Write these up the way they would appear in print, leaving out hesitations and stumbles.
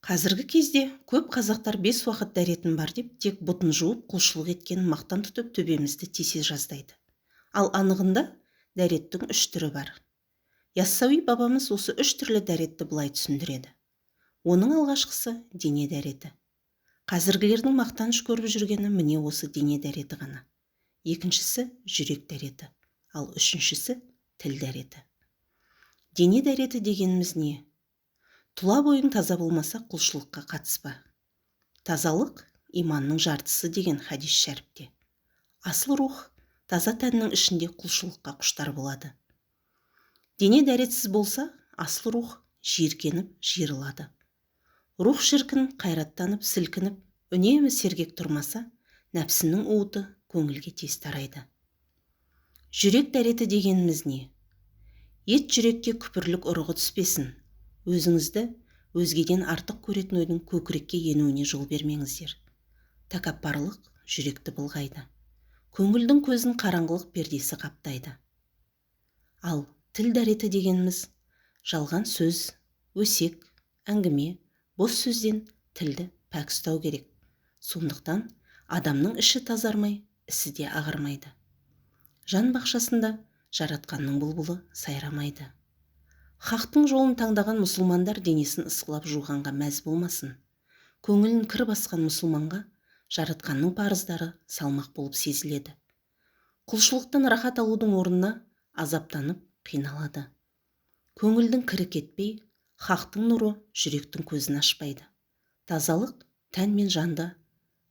Қазіргі кезде көп қазақтар 5 уақыт дәретін бар деп тек бұтын жуып құлшылық еткенін мақтан тұтып төбемізді тесе жаздайды. Ал анығында дәреттің 3 түрі бар. Яссауи бабамыз осы 3 түрлі дәретті былай түсіндіреді. Оның алғашқысы дене дәреті. Қазіргілердің мақтаныш көріп жүргені міне осы дене дәреті ғана. Екіншісі жүрек дәреті, ал үшіншісі тіл дәреті. Дене дәреті дегеніміз не? Тұла бойың таза болмаса құлшылыққа қатыспа. Тазалық иманның жартысы деген хадис шәріпте. Асыл рух таза тәннің ішінде құлшылыққа құштар болады. Дене дәретсіз болса, асыл рух жиіркеніп жиырылады. Рух шіркін қайраттанып сілкініп, үнемі сергек тұрмаса, нәпсінің уыты көңілге тез тарайды. Жүрек дәреті дегеніміз не? Ет жүрекке күпірлік ұрығы түспесін. Өзіңізді өзгеден артық көретін ойдың көкірекке енуіне жол бермеңіздер. Тәкаппарлық жүректі былғайды. Көңілдің көзін қараңғылық пердесі қаптайды. Ал тіл дәреті дегеніміз жалған сөз, өсек, әңгіме, бос сөзден тілді пәк ұстау керек. Сондықтан адамның іші тазармай, ісі де ағармайды. Жан бақшасында жаратқанның бұлбұлы сайрамайды. Хақтың жолын таңдаған мұсылмандар денесін ысқылап жуғанға мәз болмасын. Көңілін кір басқан мұсылманға жаратқанның парыздары салмақ болып сезіледі. Құлшылықтан рахат алудың орнына азаптанып қиналады. Көңілдің кірі кетпей, хақтың нұры жүректің көзін ашпайды. Тазалық тән мен жанда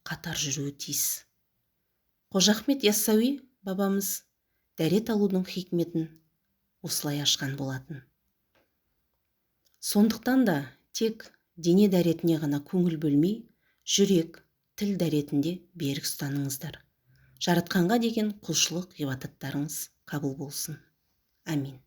қатар жүруі тиіс. Қожа Ахмет Яссауи бабамыз дәрет алудың хикметін осылай ашқан болатын. Сондықтан да тек дене дәретіне ғана көңіл бөлмей, жүрек, тіл дәретінде берік ұстаныңыздар. Жаратқанға деген құлшылық ғибадаттарыңыз қабыл болсын. Амин.